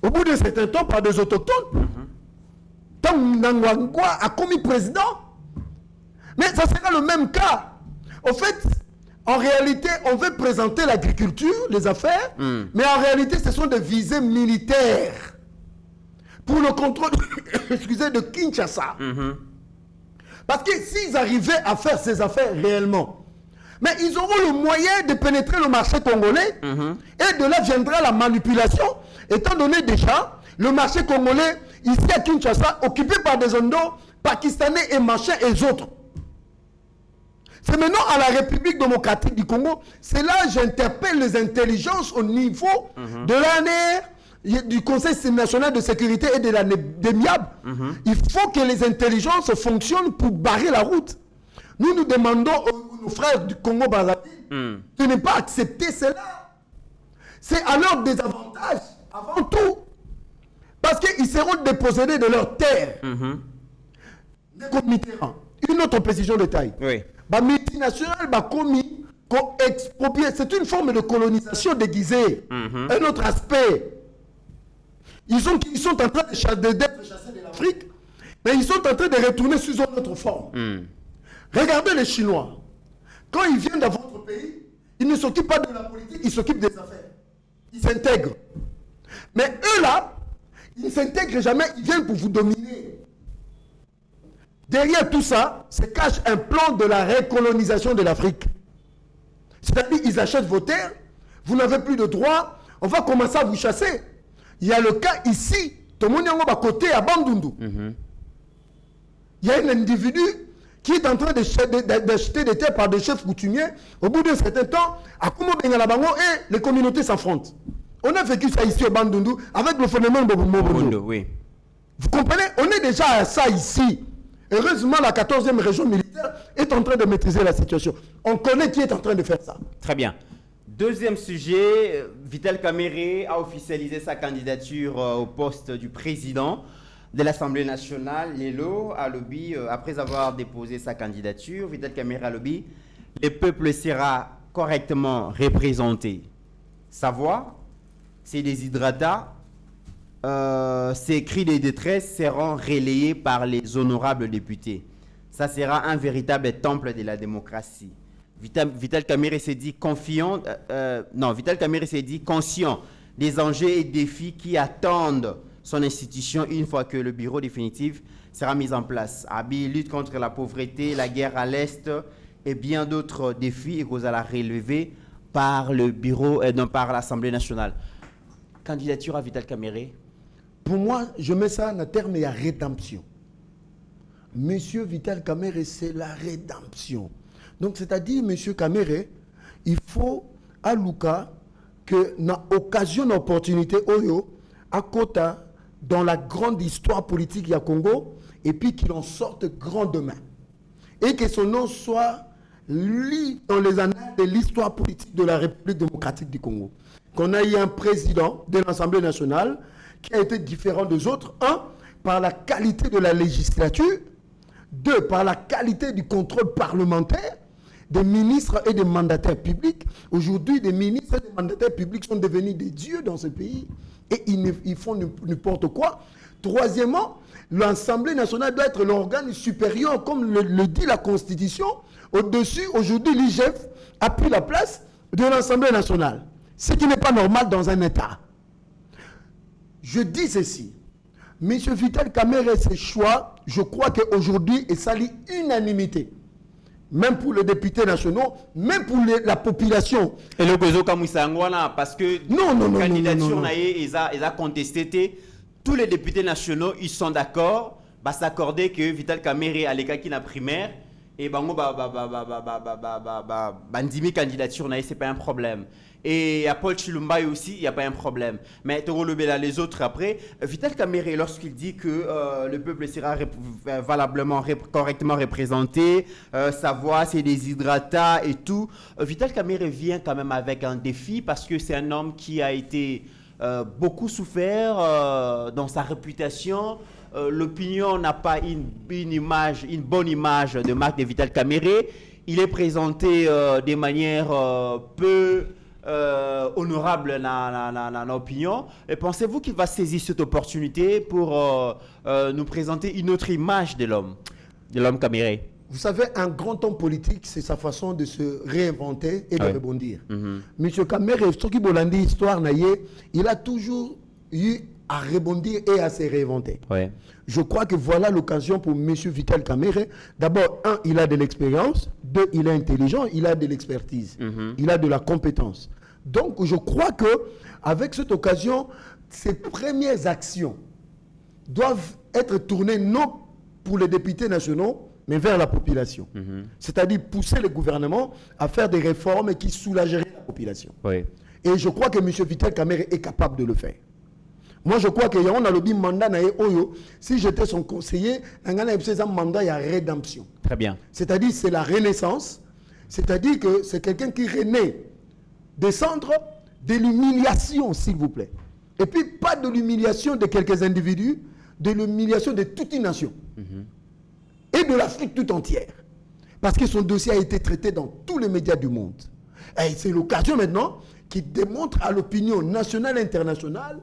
au bout d'un certain temps par des autochtones. Tant Nangwangwa a commis président. Mais ça sera le même cas. Au fait, en réalité, on veut présenter l'agriculture, les affaires, mais en réalité, ce sont des visées militaires pour le contrôle excusez, de Kinshasa. Parce que s'ils arrivaient à faire ces affaires réellement, mais ils auront le moyen de pénétrer le marché congolais et de là viendra la manipulation, étant donné déjà le marché congolais ici à Kinshasa occupé par des Ondo, Pakistanais et machin et autres. C'est maintenant à la République démocratique du Congo. C'est là que j'interpelle les intelligences au niveau de l'ANR, du Conseil national de sécurité et de la DEMIAB. Il faut que les intelligences fonctionnent pour barrer la route. Nous demandons aux frères du Congo-Brazzaville de ne pas accepter cela. C'est à leur désavantage, avant tout. Parce qu'ils seront dépossédés de leurs terres. Comme Mitterrand. Une autre précision de taille. Oui. Multinational, commis, exproprié. C'est une forme de colonisation déguisée. Un autre aspect. Ils sont en train d'être chassés de l'Afrique, mais ils sont en train de retourner sous une autre forme. Regardez les Chinois. Quand ils viennent dans votre pays, ils ne s'occupent pas de la politique, ils s'occupent des affaires. Ils s'intègrent. Mais eux là, ils ne s'intègrent jamais, ils viennent pour vous dominer. Derrière tout ça, se cache un plan de la recolonisation de l'Afrique. C'est-à-dire, ils achètent vos terres, vous n'avez plus de droits, on va commencer à vous chasser. Il y a le cas ici, tout le monde est à côté à Bandundu. Il y a un individu qui est en train d'acheter des terres par des chefs coutumiers. Au bout d'un certain temps, à Kumo Bengalabango et les communautés s'affrontent. On a vécu ça ici au Bandundu avec le phénomène de Mobondo. Oui. Vous comprenez? On est déjà à ça ici. Heureusement, la 14e région militaire est en train de maîtriser la situation. On connaît qui est en train de faire ça. Très bien. Deuxième sujet, Vital Kamerhe a officialisé sa candidature au poste du président de l'Assemblée nationale. Lelo a lobby, après avoir déposé sa candidature, Vital Kamerhe a lobby, le peuple sera correctement représenté. Sa voix, ses déshydratats, ces cris de détresse seront relayés par les honorables députés. Ça sera un véritable temple de la démocratie. Vital Kamerhe s'est dit Vital Kamerhe s'est dit conscient des enjeux et défis qui attendent son institution une fois que le bureau définitif sera mis en place. Abi, lutte contre la pauvreté, la guerre à l'Est et bien d'autres défis et causes à la relever par le bureau et non par l'Assemblée nationale. Candidature à Vital Kamerhe. Pour moi, je mets ça en terme de rédemption. Monsieur Vital Kamerhe, c'est la rédemption. Donc, c'est-à-dire, monsieur Kamerhe, il faut à Luka que na occasion, d'opportunité, oyo, à Kota, dans la grande histoire politique du Congo, et puis qu'il en sorte grand demain. Et que son nom soit lu dans les annales de l'histoire politique de la République démocratique du Congo. Qu'on a eu un président de l'Assemblée nationale qui a été différent des autres. Un, par la qualité de la législature. Deux, par la qualité du contrôle parlementaire des ministres et des mandataires publics. Aujourd'hui, des ministres et des mandataires publics sont devenus des dieux dans ce pays. Et ils font n'importe quoi. Troisièmement, l'Assemblée nationale doit être l'organe supérieur, comme le dit la Constitution. Au-dessus, aujourd'hui, l'IGF a pris la place de l'Assemblée nationale. Ce qui n'est pas normal dans un État. Je dis ceci. M. Vital Kamerhe, ses choix, je crois qu'aujourd'hui, il s'allie unanimité. Même pour les députés nationaux, même pour la population. Et le Gozo Kamoussangwana, parce que non, candidature, ils ont contesté. Tous les députés nationaux, ils sont d'accord, s'accorder que Vital Kamerhe a les cas qui n'a primaire. Et bango bandimi candidature c'est pas un problème. Et à Paul Chilumba aussi, il n'y a pas un problème. Mais les autres après, Vital Kamerhe, lorsqu'il dit que le peuple sera valablement, correctement représenté, sa voix, ses déshydratats et tout, Vital Kamerhe vient quand même avec un défi parce que c'est un homme qui a été beaucoup souffert dans sa réputation. L'opinion n'a pas une bonne image de marque de Vital Kamerhe. Il est présenté de manière peu honorable dans l'opinion. Et pensez-vous qu'il va saisir cette opportunité pour nous présenter une autre image de l'homme Kamerhe? Vous savez, un grand homme politique, c'est sa façon de se réinventer et de rebondir. Monsieur Kamerhe, ce qui bolandi histoire, il a toujours eu à rebondir et à se réinventer. Ouais. Je crois que voilà l'occasion pour M. Vital Kamerhe. D'abord, un, il a de l'expérience. Deux, il est intelligent, il a de l'expertise. Il a de la compétence. Donc, je crois que avec cette occasion, ses premières actions doivent être tournées non pour les députés nationaux, mais vers la population. C'est-à-dire pousser le gouvernement à faire des réformes qui soulageraient la population. Oui. Et je crois que M. Vital Kamerhe est capable de le faire. Moi, je crois qu'il y a un lobby mandat na Oyo. Si j'étais son conseiller, un mandat, il y a rédemption. Très bien. C'est-à-dire c'est la renaissance. C'est-à-dire que c'est quelqu'un qui renaît des centres de l'humiliation, s'il vous plaît. Et puis, pas de l'humiliation de quelques individus, de l'humiliation de toute une nation. Et de l'Afrique tout entière. Parce que son dossier a été traité dans tous les médias du monde. Et c'est l'occasion maintenant qui démontre à l'opinion nationale et internationale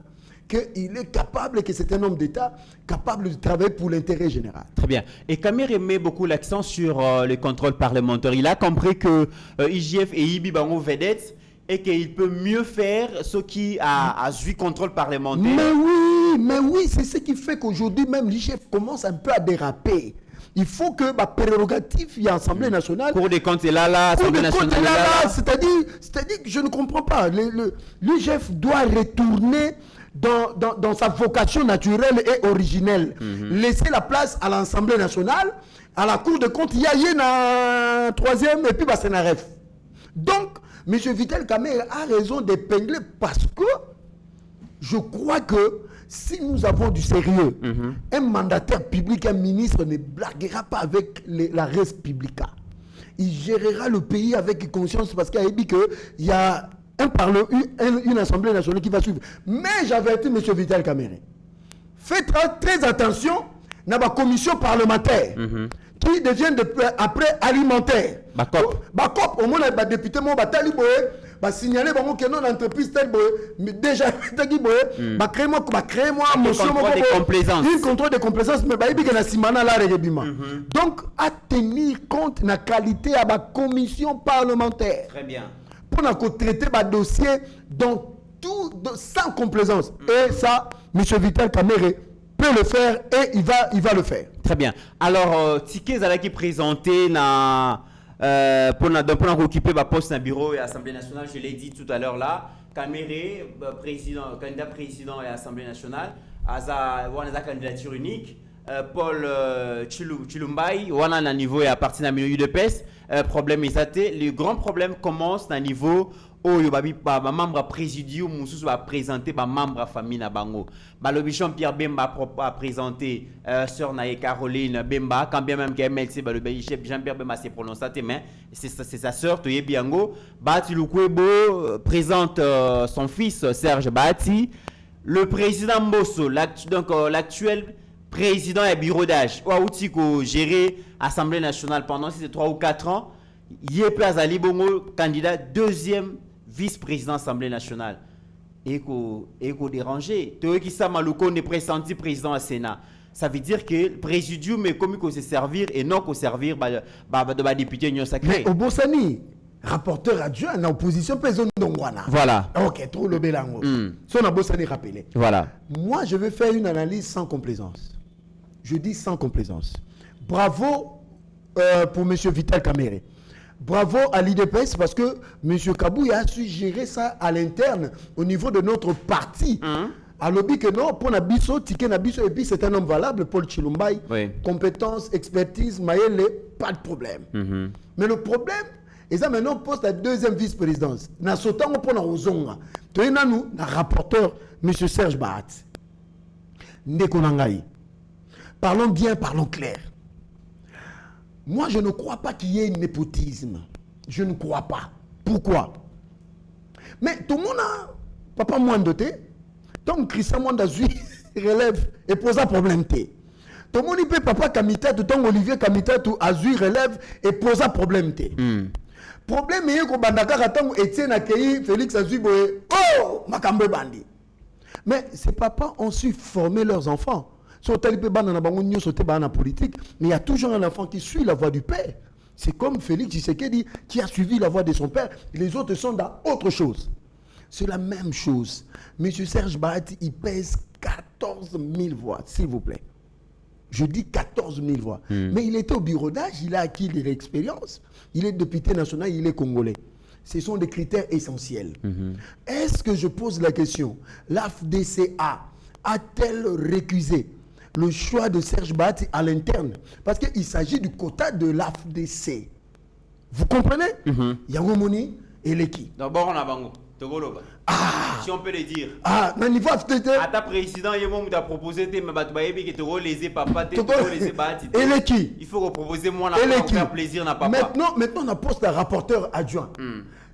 qu'il est capable, que c'est un homme d'État capable de travailler pour l'intérêt général. Très bien. Et Kamerhe met beaucoup l'accent sur le contrôle parlementaire. Il a compris que IGF et IBI bango vedettes et qu'il peut mieux faire ce qui a eu contrôle parlementaire. Mais oui, c'est ce qui fait qu'aujourd'hui même l'IGF commence un peu à déraper. Il faut que ma prérogative, il y a l'Assemblée nationale. Cour des comptes est là, l'Assemblée nationale est là. C'est-à-dire que je ne comprends pas. L'IGF doit retourner dans sa vocation naturelle et originelle. Laisser la place à l'Assemblée nationale, à la Cour des comptes, il y a un troisième et puis c'est un rêve. Donc, M. Vital Kamerhe a raison d'épingler parce que je crois que si nous avons du sérieux, un mandataire public, un ministre ne blaguera pas avec la res publica. Il gérera le pays avec conscience parce qu'il a dit qu'il y a une assemblée nationale qui va suivre. Mais j'avertis M. Vital Kamerhe. Faites très attention à la commission parlementaire qui devient après alimentaire. Bakop, au moins les députés, va signaler que non l'entreprise telle mais déjà créer moi une contrôle de complaisance mais donc à tenir compte de la qualité à la commission parlementaire. Très bien. Pour traiter le dossier dans tout sans complaisance. Et ça M. Vital Kamerhe peut le faire et il va le faire. Très bien. Alors ticket qui présenté pour occuper le poste dans le bureau et l'Assemblée nationale, je l'ai dit tout à l'heure là, Kamerhe, candidat président et l'Assemblée nationale, a candidature unique. Paul Chilumbai, on a un niveau et à partir d'un milieu de peste. Problème est le grand problème commence dans le niveau où il y a un membre présidium qui va présenter un membre famille na bango. Le bichon Pierre Bemba a présenté sœur Naye Caroline Bemba, quand bien même que MLC le chef Jean-Pierre Bemba s'est prononcé mais c'est sa sœur Toye Biango. Bati Lukwebo présente son fils Serge Bati. Le président Mbosso, l'actuel président et bureau d'âge, ou gérer l'Assemblée nationale pendant 3 ou 4 ans, il est place à Libongo, candidat deuxième vice-président de l'Assemblée nationale. Et qu'on déranger. Tu qui ça malouko est pressenti président au Sénat. Ça veut dire que le présidium est comme qu'on se servir et non qu'on servir de député union sacrée. Mais au Bossani, rapporteur adjoint en opposition, personne d'Ongwana. Voilà. Ok, trop le bélango. Son Bossani rappelé. Voilà. Moi, je vais faire une analyse sans complaisance. Je dis sans complaisance. Bravo pour M. Vital Kamerhe. Bravo à l'IDPS parce que M. Kabouya a su gérer ça à l'interne au niveau de notre parti. À l'objet que non, pour Nabiso, Tiké Nabiso, et puis c'est un homme valable, Paul Chilumbai. Oui. Compétence, expertise, Maëlle, pas de problème. Mais le problème, et ça maintenant poste la deuxième vice-présidence. Nous sautant pour la Ozonga. Tu es nous, le rapporteur, M. Serge Bahat. Ndekonangaï. Parlons bien, parlons clair. Moi, je ne crois pas qu'il y ait un népotisme. Je ne crois pas. Pourquoi? Mais tout le monde a papa moins doté. Donc, Christian Mondazui relève et pose un problème. Tout le monde peut papa Kamita, tout le Olivier Kamita, tout Azui relève et pose un problème. Problème est que Bandaka Ratango Etienne accueilli Félix Azui Boé. Oh, Makambe Bandi. Mais ces papas ont su former leurs enfants. Politique, mais il y a toujours un enfant qui suit la voie du père. C'est comme Félix Tshisekedi qui a suivi la voie de son père. Les autres sont dans autre chose. C'est la même chose. Monsieur Serge Bahati, il pèse 14 000 voix, s'il vous plaît. Je dis 14 000 voix. Mais il était au bureau d'âge, il a acquis de l'expérience. Il est député national, il est congolais. Ce sont des critères essentiels. Est-ce que je pose la question, l'AFDCA a-t-elle récusé le choix de Serge Bahati à l'interne. Parce qu'il s'agit du quota de l'AFDC. Vous comprenez? Yangomoni et Leki. D'abord, on a Bango. Si on peut le dire. Ah, dans le niveau AFDC. À ta président, il y a un a proposé de me battre que tu as lésé papa, tu as lésé Bahati. Et Leki. Il faut reproposer moi, on a faire plaisir, n'a pas. Maintenant, on a posté un rapporteur adjoint.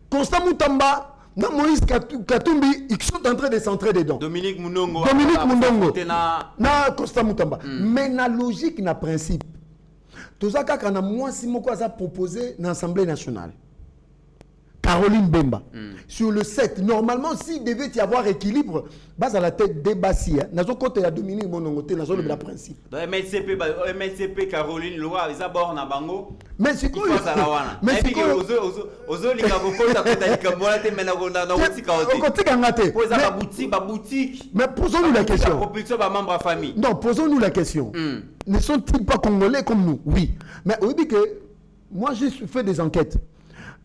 Constant Moutamba, Moïse Katumbi, ils sont en train de s'entrer dedans. Dominique Mundongo. Na Constant Moutamba. Mais la logique, na principe. Tout ça, quand on a moi, si mon a proposé dans l'Assemblée nationale. Caroline Bemba. Sur le 7, normalement, s'il devait y avoir équilibre, base à la tête des Bassi, dans le côté de Dominique Monongoté, dans le principe. Dans MLCP, Caroline, Loa, ils abordent na Bango. Mais c'est quoi? Mais c'est quoi? Ozo, les Gaboko, t'as boutique. Mais posons-nous la question. Famille. Non, posons-nous la question. Ne sont-ils pas congolais comme nous? Oui. Mais oui, que moi, j'ai fait des enquêtes.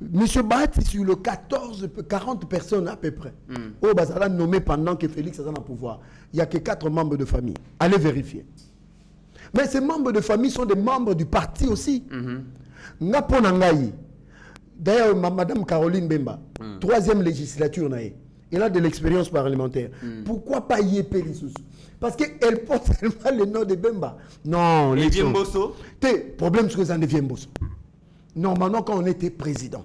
Monsieur Bahati, sur le 40 personnes à peu près, au Bazala nommé pendant que Félix est en pouvoir, il n'y a que 4 membres de famille. Allez vérifier. Mais ces membres de famille sont des membres du parti aussi. D'ailleurs, Madame Caroline Bemba, 3e législature, elle a de l'expérience parlementaire. Pourquoi pas Yépé Lissoussou? Parce qu'elle porte seulement le nom de Bemba. Non, les Viembosso. Problème sur les années Viembosso. Normalement, quand on était président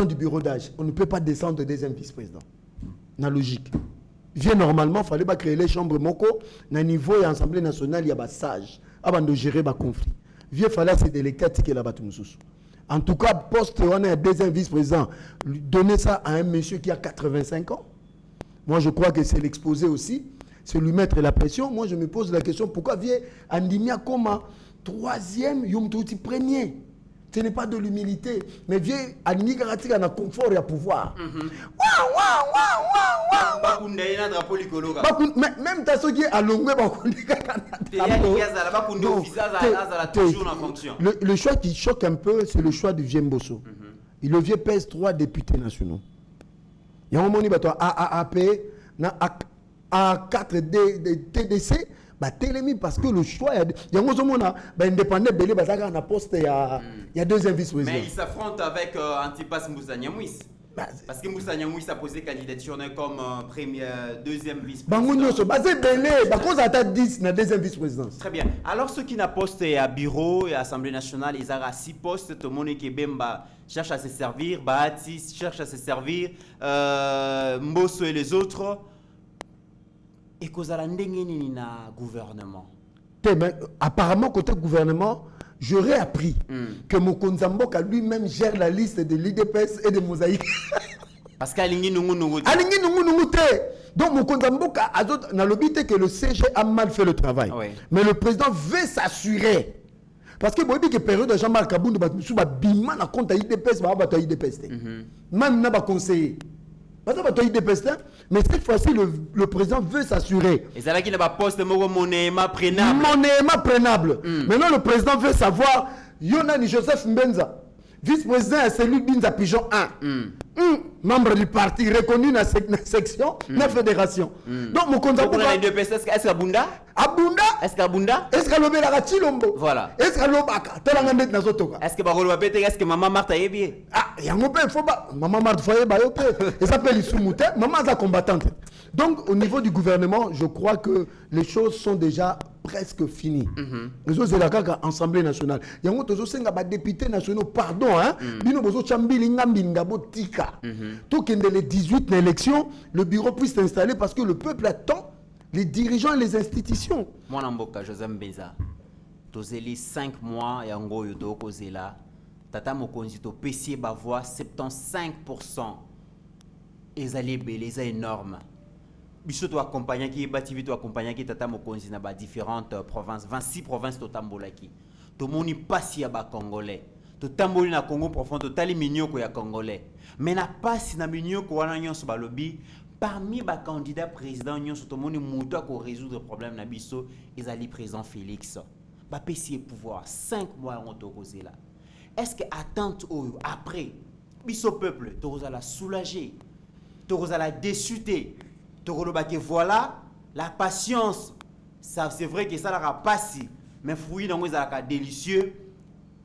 du bureau d'âge, on ne peut pas descendre de deuxième vice-président. La logique. Vient normalement, il fallait pas créer les chambres Moko. Dans le niveau de l'Assemblée nationale, il y a des sages avant de gérer les conflits. Il fallait se délecter qui est là-bas. En tout cas, poste, on est un deuxième vice-président. Donner ça à un monsieur qui a 85 ans. Moi, je crois que c'est l'exposer aussi. C'est lui mettre la pression. Moi, je me pose la question, pourquoi vient Andimia Koma, 3e, Yomtouti 1er? Ce n'est pas de l'humilité, mais viens à l'immigratique à un confort et à pouvoir. Même ta soeur qui est à Longwe, le choix qui choque un peu, c'est le choix du Viembosso. Le vieux pèse 3 députés nationaux. Il y a un moment où il y a AAP, A4 TDC. Parce que le choix, il y a un moment indépendant, il y a deuxième vice-président. Mais il s'affronte avec Antipas Moussa Nyamouis. Parce que Moussa Nyamouis a posé candidature comme deuxième vice-président. Très bien. Alors ceux qui n'ont posté à bureau et à Assemblée nationale, ils ont 6 postes. Tout le monde qui Bemba cherche à se servir, Bahati cherche à se servir, Mbosso et les autres. Et cause à la na gouvernement. Apparemment, côté gouvernement, j'aurais appris que Mokonzamboka lui-même gère la liste de l'IDPS et de Mosaïque. Parce qu'Alingi Nungu. Donc Mokonzamboka a l'obité que le CG a mal fait le travail. Oui. Mais le président veut s'assurer. Parce que vous que période de Jean-Marc Kaboundou, Bima na compte IDPS, même n'a pas conseillé. Mais cette fois-ci, le président veut s'assurer. Et c'est là qu'il n'a pas poste monnaie prénable. Maintenant, le président veut savoir, Yonani Joseph Mbenza, vice-président à celui Binza Pigeon 1. Membre du parti reconnu dans la section de la fédération. Donc, mon compte est-ce qu'Abunda Est-ce qu'Abunda Est-ce qu'Alobela Chilombo Voilà. Est-ce qu'Alobaka Est-ce que Barolo Bete Est-ce que Maman Martha est bien? Ah, il y a un peu, il faut pas. Maman Martha Foye Bayope. Elle s'appelle Issoumouté. Maman est combattante. Donc, au niveau du gouvernement, je crois que les choses sont déjà presque finies. Les autres, c'est la CAC Assemblée nationale. Il y a un autre député nationaux, pardon, hein. Bino Bozo Chambili Ngambingabo Tika. Tout qu'il y ait les 18 élections, le bureau puisse s'installer parce que le peuple attend les dirigeants et les institutions. Moi, Namboka, Joseph Mbeza, tozeli 5 mois et en gros, yodo kozela, tata mokonzi to PC bavoie 75%. Ezali belé, c'est énorme. Biso to accompagner qui bativi to accompagner qui tata mokonzi na ba différentes provinces, 26 provinces to tambolaki. To moni pasi ya ba congolais. To tamboli na Congo profond to tali minyoko ya congolais. Mais na pasi na minyoko wana nyonso ba lobi parmi les candidats présidents, nous sommes tous résoudre le problème na biso, ils allaient présent Félix. Ba pesi pouvoir 5 mois on to causer là. Est-ce que attente après biso peuple to la soulager, to la déchuter, to que voilà, la patience ça c'est vrai que ça la passi mais fruit nango ezalaka délicieux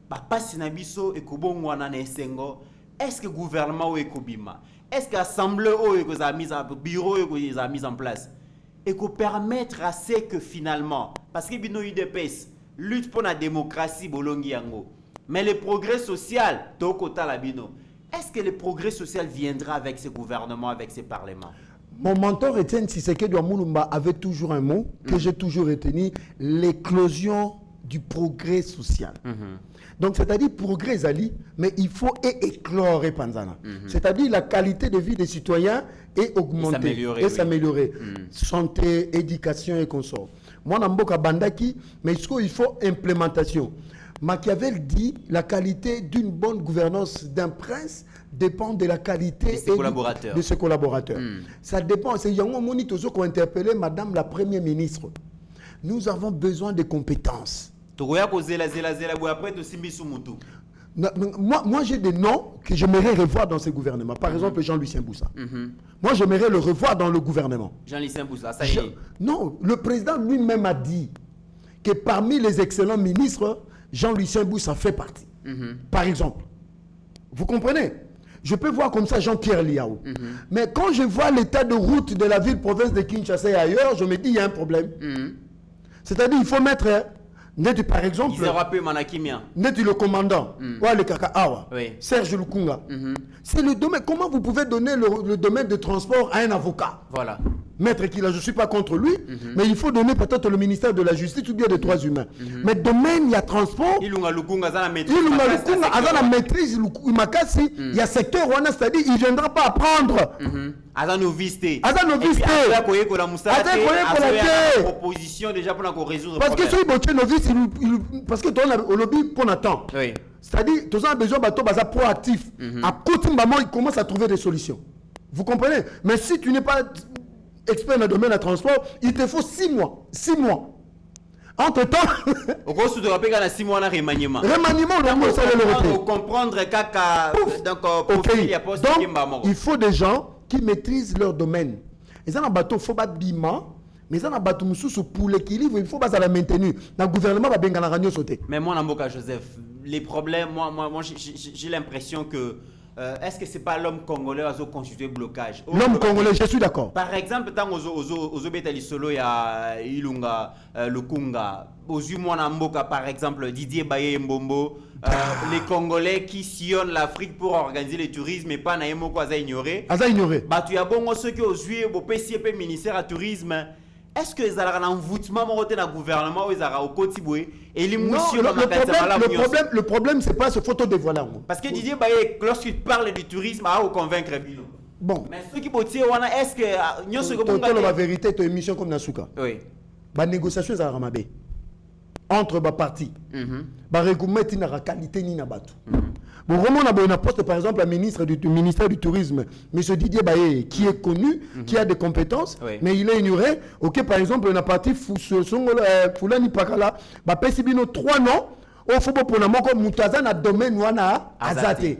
ba passi na biso ekobongwana na esengo. Est-ce que le gouvernement est ekobima? Est-ce que l'assemblée est mise en bureau est mise en place et qu'on permettre à ce que finalement parce que bino UDPS lutte pour la démocratie bolongi yango mais le progrès social tokota la bino. Est-ce que le progrès social viendra avec ce gouvernement, avec ce parlement? Mon mentor Étienne Tshisekedi Mulumba avait toujours un mot que j'ai toujours retenu, l'éclosion du progrès social. Donc c'est-à-dire progrès Zali, mais il faut éclore Panzana. C'est-à-dire la qualité de vie des citoyens est augmentée et s'améliorer. Santé, éducation et consort. Moi Namboka Bandaki, mais il faut implémentation. Machiavel dit la qualité d'une bonne gouvernance d'un prince dépend de la qualité de ses collaborateurs. Ça dépend. C'est Yango Monitozo qui a interpellé Madame la Première ministre. Nous avons besoin de compétences. Moi j'ai des noms que j'aimerais revoir dans ce gouvernement. Par exemple, Jean-Lucien Boussa. Moi, j'aimerais le revoir dans le gouvernement. Jean-Lucien Boussa, ça y est. Non, le président lui-même a dit que parmi les excellents ministres, Jean-Lucien Boussa fait partie. Par exemple. Vous comprenez? Je peux voir comme ça Jean-Pierre Liao. Mais quand je vois l'état de route de la ville-province de Kinshasa et ailleurs, je me dis il y a un problème. C'est-à-dire il faut mettre... par exemple, le commandant, le Kaka Awa, Serge Lukunga. C'est le domaine. Comment vous pouvez donner le domaine de transport à un avocat? Voilà. Maître Kila, je ne suis pas contre lui, mais il faut donner peut-être le ministère de la Justice ou bien des droits humains. Mais domaine, il y a transport. Il y a maîtrise, il y a secteur, c'est-à-dire il ne viendra pas apprendre. Proposition déjà pour résoudre parce que si tu novice parce que tu as au lobby pour attendre. C'est-à-dire tu as besoin de proactif. À côté moment il commence à trouver des solutions. Vous comprenez? Mais si tu n'es pas expert dans le domaine de transport, il te faut 6 mois. 6 mois. Entre-temps, au gros, tu te rappelles qu'il y a 6 mois de remaniement. Remaniement, pour comprendre il faut des gens qui maîtrisent leur domaine. Et ça, dans le bateau, il faut pas bima. Mais ça, dans le bateau, pour l'équilibre, il faut pas la maintenir. Dans le gouvernement, il va bien sauter. Mais moi, Namboka Joseph, les problèmes, moi j'ai l'impression que est-ce que c'est pas l'homme congolais qui a constitué le blocage? L'homme congolais, je suis d'accord. Par exemple, tant aux Betali Solo, il y a Ilunga, Lukunga, aux Mboka, par exemple, Didier Baye Mbombo, les Congolais qui sillonnent l'Afrique pour organiser le tourisme, mais pas Naïmo Kwaza ignoré. Aza ignoré. Bah, tu as bon ceux qui ont joué au PCP, ministère à tourisme. Est-ce que ils ont un envoûtement dans le gouvernement ou ils ont au quotidien et le problème c'est pas ce photo dévoilant. Parce que Didier Baye, lorsqu'il parle du tourisme, il faut convaincre Bilo. Bon. Mais ceux qui bossent, est-ce que la vérité, tu émission comme Nasuka. Oui. La négociation est à Ramabé. Entre les partis. La reconnaître la qualité ni na batu. Bon, vraiment, on a poste par exemple, la ministre du ministère du Tourisme, M. Didier Baye, qui est connu, qui a des compétences, mais il est ignoré. Ok, par exemple, on a parti Foulani Pakala, bah, Pesibino 3 noms, au Fobo Ponamo, comme Moutaza, na domaine Wana Azate.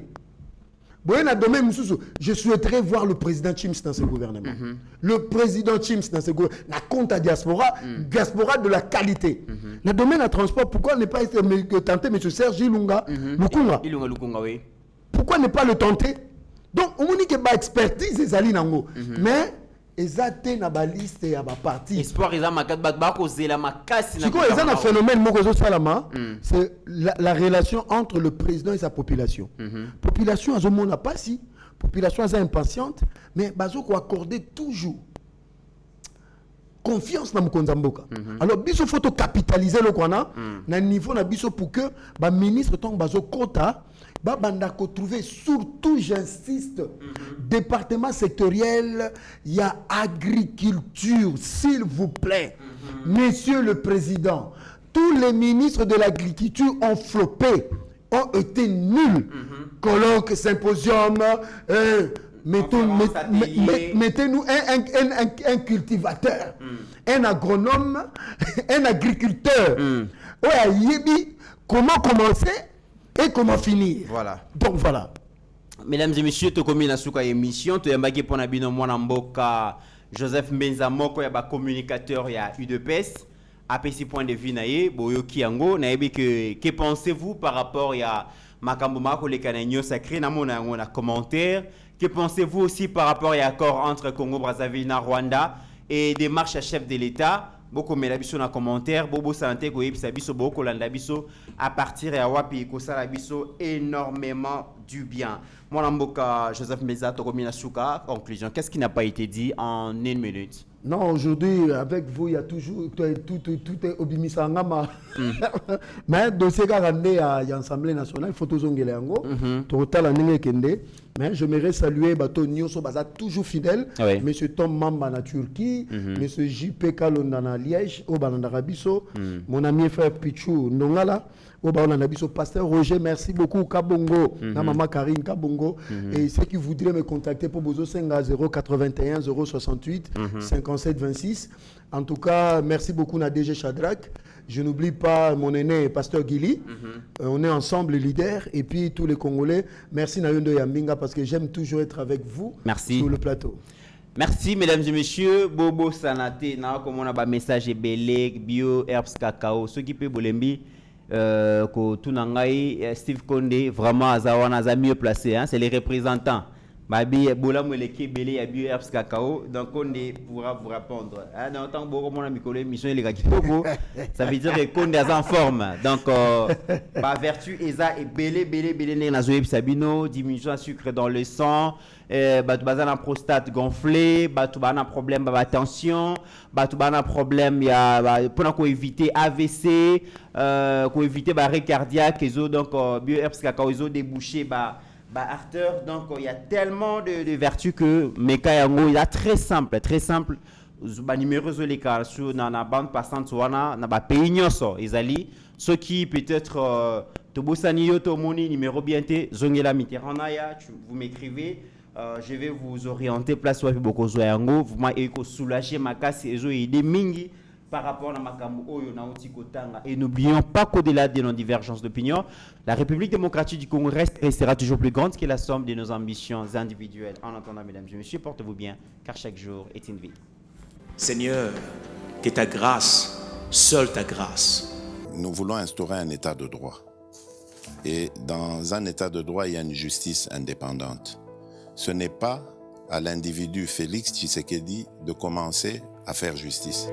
Bon, na domaine je souhaiterais voir le président Chims dans ce gouvernement. Le président Chims dans ce gouvernement, la compte à diaspora, diaspora de la qualité. Le domaine à transport, pourquoi ne pas tenter M. Serge Ilunga Lukunga? Lukunga, oui. Pourquoi ne pas le tenter? Donc, on dit que ba expertise les ali nango, mais ezate na ba liste ya ba parti. Espoir eza makat ba causer la makasi na. C'est quoi un phénomène mokozo salama? C'est la relation entre le président et sa population. Population azomona pas si, population est impatiente, mais bazo ko accorder toujours confiance dans Mokonza Mboka. Alors biso faut capitaliser le kwana na niveau na biso pour que ba ministre tong bazo kota ba banda ko trouver surtout j'insiste département sectoriel, il y a agriculture s'il vous plaît. Monsieur le président, tous les ministres de l'agriculture ont floppé, ont été nuls. Colloque, symposium, mettez-nous un cultivateur, un agronome, un agriculteur. Ouais, Yébi, comment commencer et comment finir. Voilà. Donc voilà. Mesdames et messieurs, tu commis la souka émission, tu es embagé pour Nabino Mwanamboka, Joseph Mbenza Moko, il y a communicateur, il y a UDPS. apesi point de vue naye boyoki yango nayebi que pensez-vous par rapport à makambo mako le kananyo sacré na mona yango na commentaire. Que pensez-vous aussi par rapport à l'accord entre Congo Brazzaville et Rwanda et des marches à chef de l'État? Beaucoup de biso na commentaire, bobo santé ko yebisa biso boko landa biso à partir ya wapi ko sala biso énormément du bien. Moi Mboka Joseph Meza Tokomina Souka, conclusion. Qu'est-ce qui n'a pas été dit en 1 minute? Non, aujourd'hui, avec vous, il y a toujours tout est obimisangama. Mais dossier garandé à l'Assemblée nationale, il faut toujours ngele yango. Total anenge kende. Mais je voudrais saluer Bato Nyoso Baza toujours fidèle. Oui. Monsieur Tom Mamba na Turquie, Monsieur JP Kalonda na Liège, au Banandarabiso, mon ami frère Pichou Nongala, au Banandarabiso, Pasteur Roger, merci beaucoup Kabongo, na maman Karine Kabongo. Et ceux qui voudraient me contacter pour Bozo Senga 081 068 57 26. En tout cas, merci beaucoup Nadege Chadrak. Je n'oublie pas mon aîné, Pasteur Guili. On est ensemble, les leaders, et puis tous les Congolais. Merci Nayondo Yambinga, parce que j'aime toujours être avec vous. Merci. Sur le plateau. Merci mesdames et messieurs. Bobo Sanate, comme on a un message belé, bio, herbs, cacao, ceux qui peuvent bolembi, ko tunangai, Steve Condé, vraiment Azawana a mieux placé, hein, c'est les représentants. Babi bola moleke belé ya bio herbs cacao, donc Condé pourra vous répondre. Hein, dans tant que mon ami collègue mission les gars ça veut dire que Condé est en forme. Donc par vertu eza et belé na zoeb sabino, diminution de sucre dans le sang, batu bazana prostate gonflée, batu bana problème ba tension, batu bana problème ya pour qu'on éviter AVC, qu'on éviter arrêt cardiaque et donc bio herbs cacao ils ont débouché Arthur, donc il y a tellement de vertus que Meka Yango, il est très simple. Numéro de l'écart sur la bande passante sur na pays nyoso izali ceux qui peut-être tobosani to moni numéro bien té zongela Mitterrandaya, vous m'écrivez, je vais vous orienter place wapi bokozo yango, vous m'aider soulager ma casse et zo aider mingi par rapport à Makambo Oyo na Otikotanga. Et n'oublions pas qu'au-delà de nos divergences d'opinion, la République démocratique du Congo restera toujours plus grande que la somme de nos ambitions individuelles. En attendant, mesdames et messieurs, portez-vous bien, car chaque jour est une vie. Seigneur, que ta grâce, seule ta grâce. Nous voulons instaurer un état de droit. Et dans un état de droit, il y a une justice indépendante. Ce n'est pas à l'individu Félix Tshisekedi de commencer à faire justice.